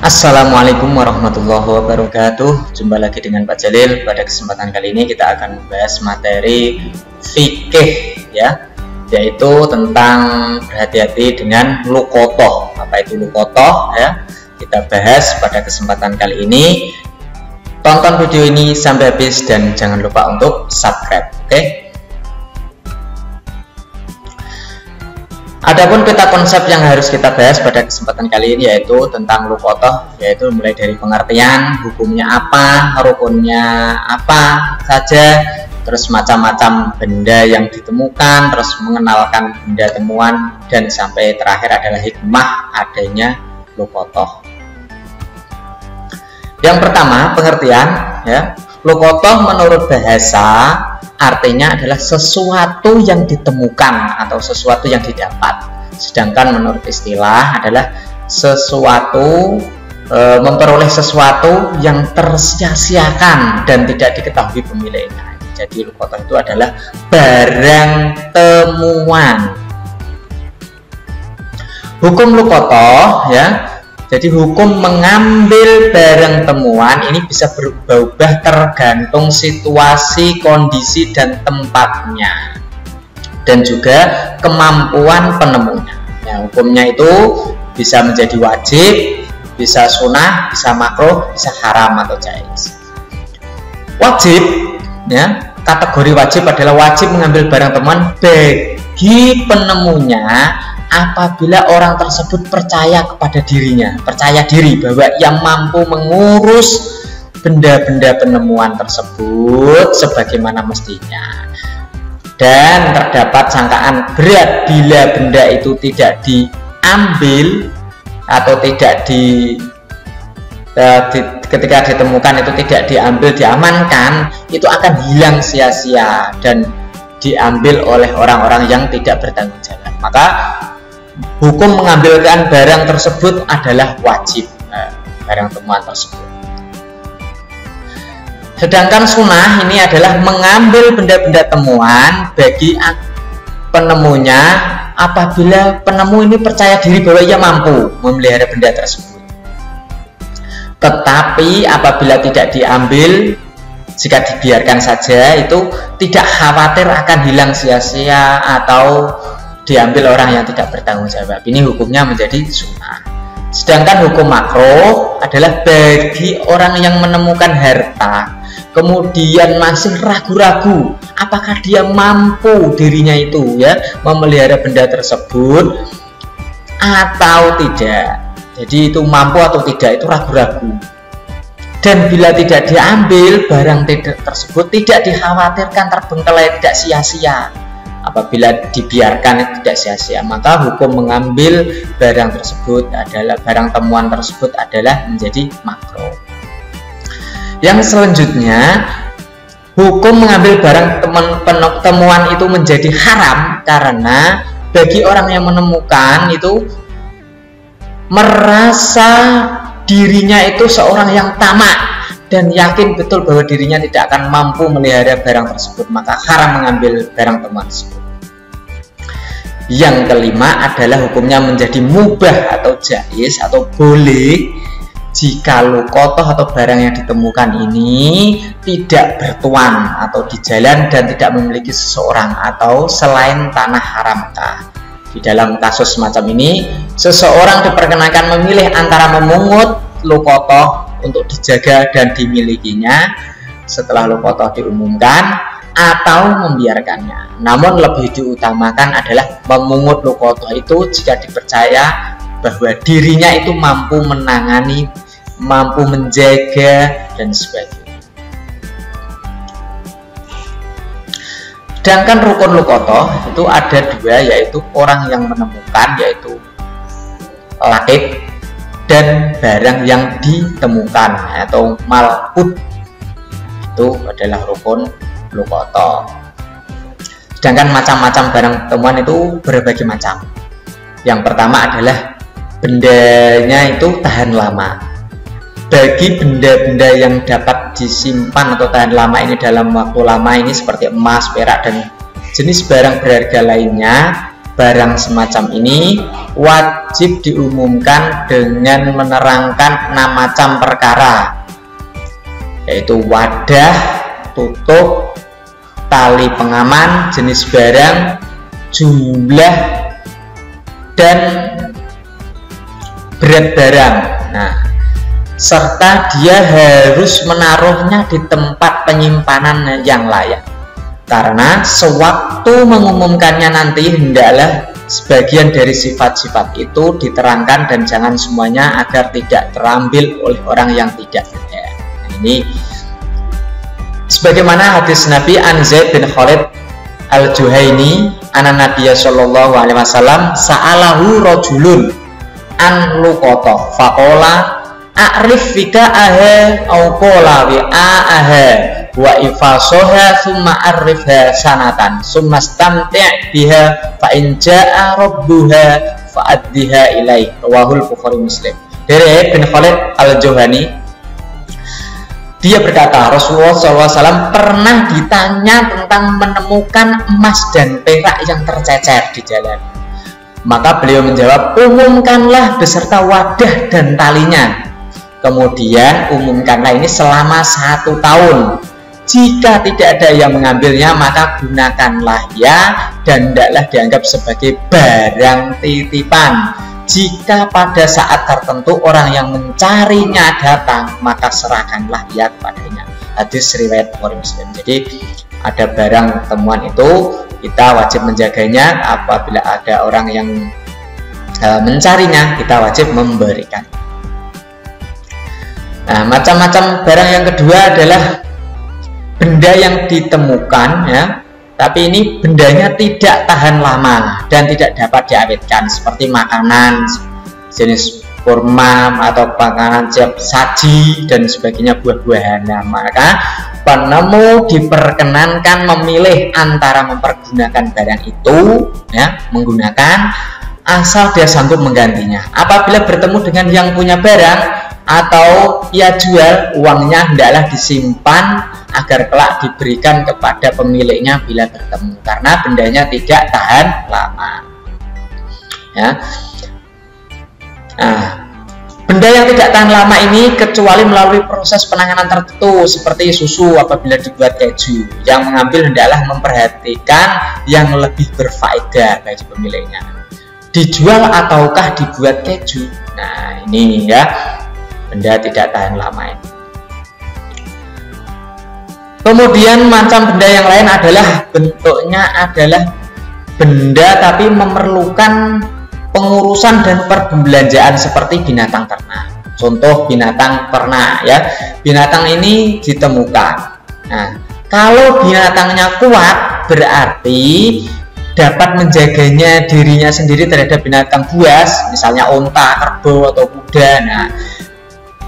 Assalamualaikum warahmatullahi wabarakatuh. Jumpa lagi dengan Pak Jalil. Pada kesempatan kali ini kita akan membahas materi fikih ya, yaitu tentang berhati-hati dengan luqathah. Apa itu luqathah ya? Kita bahas pada kesempatan kali ini. Tonton video ini sampai habis dan jangan lupa untuk subscribe, oke? Adapun peta konsep yang harus kita bahas pada kesempatan kali ini yaitu tentang luqathah, yaitu mulai dari pengertian, hukumnya apa, rukunnya apa saja, terus macam-macam benda yang ditemukan, terus mengenalkan benda temuan, dan sampai terakhir adalah hikmah adanya luqathah. Yang pertama, pengertian ya. Luqathah menurut bahasa artinya adalah sesuatu yang ditemukan atau sesuatu yang didapat. Sedangkan menurut istilah adalah sesuatu memperoleh sesuatu yang tersia-siakan dan tidak diketahui pemiliknya. Jadi luqathah itu adalah barang temuan. Hukum luqathah ya. Jadi hukum mengambil barang temuan ini bisa berubah-ubah tergantung situasi, kondisi, dan tempatnya, dan juga kemampuan penemunya. Nah, hukumnya itu bisa menjadi wajib, bisa sunnah, bisa makruh, bisa haram atau jaiz. Wajib, ya, kategori wajib adalah wajib mengambil barang temuan bagi penemunya apabila orang tersebut percaya kepada dirinya, percaya diri bahwa ia mampu mengurus benda-benda penemuan tersebut sebagaimana mestinya, dan terdapat sangkaan berat bila benda itu tidak diambil atau tidak ketika ditemukan itu tidak diambil, diamankan, itu akan hilang sia-sia dan diambil oleh orang-orang yang tidak bertanggung jawab. Maka hukum mengambilkan barang tersebut adalah wajib, barang temuan tersebut. Sedangkan sunnah ini adalah mengambil benda-benda temuan bagi penemunya apabila penemu ini percaya diri bahwa ia mampu memelihara benda tersebut. Tetapi apabila tidak diambil, jika dibiarkan saja, itu tidak khawatir akan hilang sia-sia atau diambil orang yang tidak bertanggung jawab. Ini hukumnya menjadi sunnah. Sedangkan hukum makruh adalah bagi orang yang menemukan harta kemudian masih ragu-ragu apakah dia mampu dirinya itu ya memelihara benda tersebut atau tidak. Jadi itu mampu atau tidak itu ragu-ragu. Dan bila tidak diambil, barang tersebut tidak dikhawatirkan terbengkalai, tidak sia-sia. Apabila dibiarkan tidak sia-sia, maka hukum mengambil barang tersebut adalah barang temuan tersebut adalah menjadi makruh. Yang selanjutnya, hukum mengambil barang temuan itu menjadi haram karena bagi orang yang menemukan itu merasa dirinya itu seorang yang tamak dan yakin betul bahwa dirinya tidak akan mampu melihara barang tersebut, maka haram mengambil barang temuan tersebut. Yang kelima adalah hukumnya menjadi mubah atau jaiz atau boleh jika luqathah atau barang yang ditemukan ini tidak bertuan atau di jalan dan tidak memiliki seseorang atau selain tanah haramkah. Di dalam kasus semacam ini, seseorang diperkenankan memilih antara memungut luqathah untuk dijaga dan dimilikinya setelah luqathah diumumkan atau membiarkannya. Namun lebih diutamakan adalah memungut luqathah itu jika dipercaya bahwa dirinya itu mampu menangani, mampu menjaga dan sebagainya. Sedangkan rukun luqathah itu ada dua, yaitu orang yang menemukan, yaitu laqit, dan barang yang ditemukan atau malqut, itu adalah rukun luqathah. Sedangkan macam-macam barang temuan itu berbagai macam. Yang pertama adalah bendanya itu tahan lama. Bagi benda-benda yang dapat disimpan atau tahan lama ini dalam waktu lama ini seperti emas, perak, dan jenis barang berharga lainnya, barang semacam ini wajib diumumkan dengan menerangkan 6 macam perkara, yaitu wadah, tutup, tali pengaman, jenis barang, jumlah, dan berat barang. Nah, serta dia harus menaruhnya di tempat penyimpanan yang layak, karena sewaktu mengumumkannya nanti hendaklah sebagian dari sifat-sifat itu diterangkan dan jangan semuanya agar tidak terambil oleh orang yang tidak ada. Nah, ini sebagaimana hadis Nabi an Zaid bin Khalid al-Juhaini anna Nabiya sallallahu alaihi wasallam sa'alahu rajulun an luqata faqala a'rif fika aha au qala wa aha wa ifasoha summa arifha sanatan summa stamti' biha fa in jaa rabbuha fa addiha ilai. Rawahul Bukhari Muslim. Dari bin Khalid al-Juhani, dia berkata Rasulullah SAW pernah ditanya tentang menemukan emas dan perak yang tercecer di jalan. Maka beliau menjawab, umumkanlah beserta wadah dan talinya. Kemudian umumkanlah ini selama 1 tahun. Jika tidak ada yang mengambilnya, maka gunakanlah ya, dan tidaklah dianggap sebagai barang titipan. Jika pada saat tertentu orang yang mencarinya datang, maka serahkanlah ia kepadanya. Hadis riwayat Bukhari Muslim. Jadi ada barang temuan itu kita wajib menjaganya. Apabila ada orang yang mencarinya, kita wajib memberikan. Nah, macam-macam barang yang kedua adalah benda yang ditemukan, ya, tapi ini bendanya tidak tahan lama dan tidak dapat diawetkan, seperti makanan jenis kurma atau makanan siap saji dan sebagainya, buah-buahan. Nah, maka penemu diperkenankan memilih antara mempergunakan barang itu, ya, menggunakan asal dia sanggup menggantinya. Apabila bertemu dengan yang punya barang atau ia jual, uangnya hendaklah disimpan agar kelak diberikan kepada pemiliknya bila bertemu, karena bendanya tidak tahan lama, ya. Nah, benda yang tidak tahan lama ini kecuali melalui proses penanganan tertentu seperti susu apabila dibuat keju, yang mengambil hendaklah memperhatikan yang lebih berfaedah bagi pemiliknya, dijual ataukah dibuat keju. Nah, ini ya, benda tidak tahan lama ini. Kemudian macam benda yang lain adalah bentuknya adalah benda tapi memerlukan pengurusan dan perbelanjaan seperti binatang ternak. Contoh binatang ternak, ya. Binatang ini ditemukan. Nah, kalau binatangnya kuat berarti dapat menjaganya dirinya sendiri terhadap binatang buas, misalnya unta, kerbau atau kuda. Nah,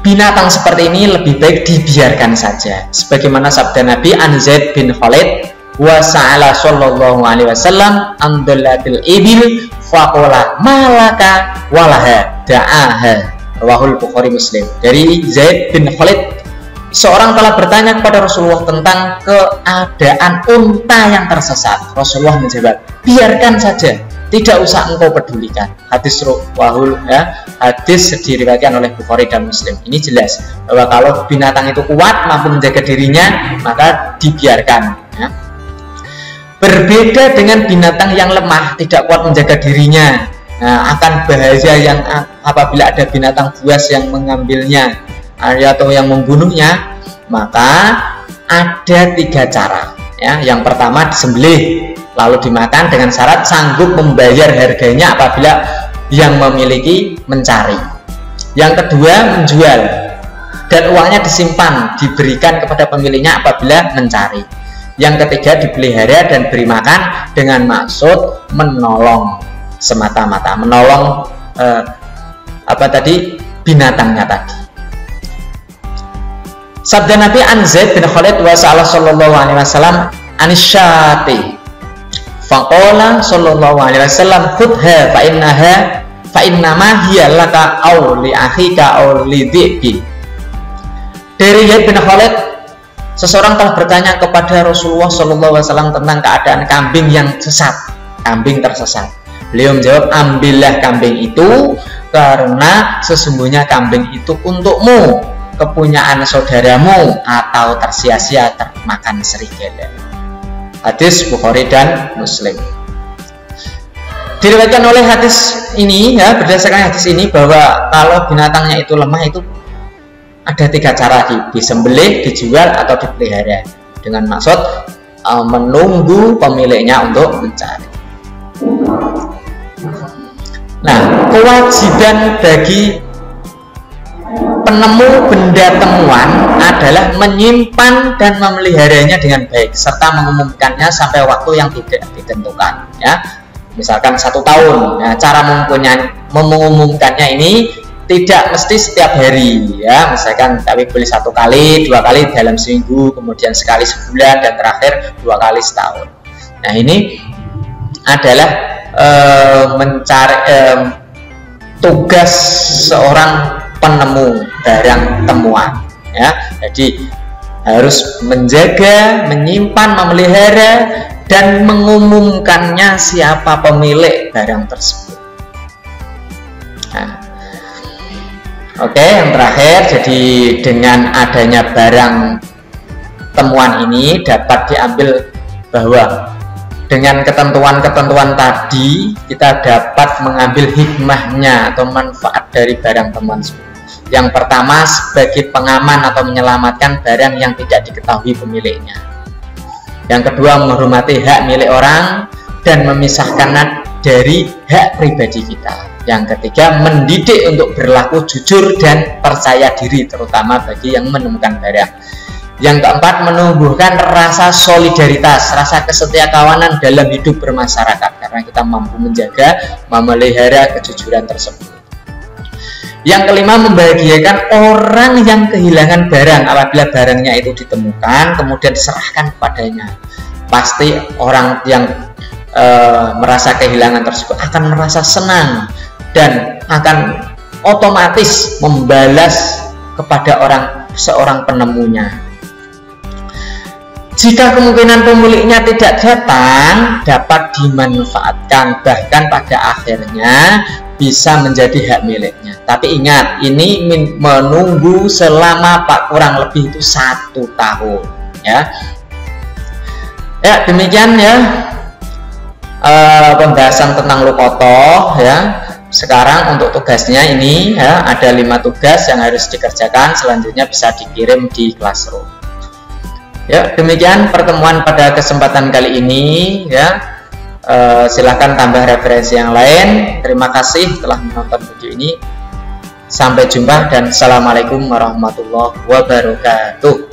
binatang seperti ini lebih baik dibiarkan saja. Sebagaimana sabda Nabi an Zaid bin Khalid, wa sa'ala sallallahu alaihi wasallam an dallatil ibil faqala malaka walaha da'aha. Rawahul Bukhari Muslim. Dari Zaid bin Khalid, seorang telah bertanya kepada Rasulullah tentang keadaan unta yang tersesat. Rasulullah menjawab, biarkan saja, tidak usah engkau pedulikan. Hadis rawahul, ya, hadis diriwayatkan oleh Bukhari dan Muslim. Ini jelas bahwa kalau binatang itu kuat, mampu menjaga dirinya, maka dibiarkan, ya. Berbeda dengan binatang yang lemah, tidak kuat menjaga dirinya. Nah, akan bahaya yang apabila ada binatang buas yang mengambilnya atau yang membunuhnya, maka ada 3 cara, ya. Yang pertama disembelih lalu dimakan dengan syarat sanggup membayar harganya apabila yang memiliki mencari. Yang kedua menjual dan uangnya disimpan diberikan kepada pemiliknya apabila mencari. Yang ketiga dipelihara dan beri makan dengan maksud menolong semata-mata, menolong binatangnya tadi. Sabda Nabi an Zaid bin Khalid wa sallallahu alaihi wasallam anisyati faqala sallallahu alaihi wasallam khudha fa innama hiya laka aw li akhika aw li dhibi. Dari Zaid bin Khalid, seseorang telah bertanya kepada Rasulullah SAW tentang keadaan kambing yang sesat, kambing tersesat. Beliau menjawab, ambillah kambing itu karena sesungguhnya kambing itu untukmu, kepunyaan saudaramu, atau tersia-sia termakan serigala. Hadis Bukhari dan Muslim. Diriwayatkan oleh hadis ini, ya, berdasarkan hadis ini bahwa kalau binatangnya itu lemah itu ada 3 cara, disembelih, dijual, atau dipelihara, dengan maksud menunggu pemiliknya untuk mencari. Nah, kewajiban bagi penemu benda temuan adalah menyimpan dan memeliharanya dengan baik serta mengumumkannya sampai waktu yang tidak ditentukan, ya. Misalkan 1 tahun. Nah, cara mengumumkannya ini tidak mesti setiap hari, ya. Misalkan tapi boleh 1 kali, 2 kali dalam seminggu, kemudian sekali sebulan, dan terakhir 2 kali setahun. Nah, ini adalah mencari tugas seorang penemu barang temuan, ya. Jadi harus menjaga, menyimpan, memelihara, dan mengumumkannya siapa pemilik barang tersebut. Nah, oke, yang terakhir, jadi dengan adanya barang temuan ini dapat diambil bahwa dengan ketentuan-ketentuan tadi kita dapat mengambil hikmahnya atau manfaat dari barang temuan tersebut. Yang pertama, sebagai pengaman atau menyelamatkan barang yang tidak diketahui pemiliknya. Yang kedua, menghormati hak milik orang dan memisahkannya dari hak pribadi kita. Yang ketiga, mendidik untuk berlaku jujur dan percaya diri, terutama bagi yang menemukan barang. Yang keempat, menumbuhkan rasa solidaritas, rasa kesetiakawanan dalam hidup bermasyarakat, karena kita mampu menjaga, memelihara kejujuran tersebut. Yang kelima, membahagiakan orang yang kehilangan barang apabila barangnya itu ditemukan kemudian diserahkan kepadanya. Pasti orang yang merasa kehilangan tersebut akan merasa senang dan akan otomatis membalas kepada seorang penemunya. Jika kemungkinan pemiliknya tidak datang, dapat dimanfaatkan, bahkan pada akhirnya bisa menjadi hak miliknya. Tapi ingat, ini menunggu selama kurang lebih itu 1 tahun, ya. Ya, demikian ya pembahasan tentang lukotoh, ya. Sekarang untuk tugasnya ini, ya, ada 5 tugas yang harus dikerjakan, selanjutnya bisa dikirim di Classroom. Ya, demikian pertemuan pada kesempatan kali ini, ya. Silahkan tambah referensi yang lain. Terima kasih telah menonton video ini. Sampai jumpa dan assalamualaikum warahmatullahi wabarakatuh.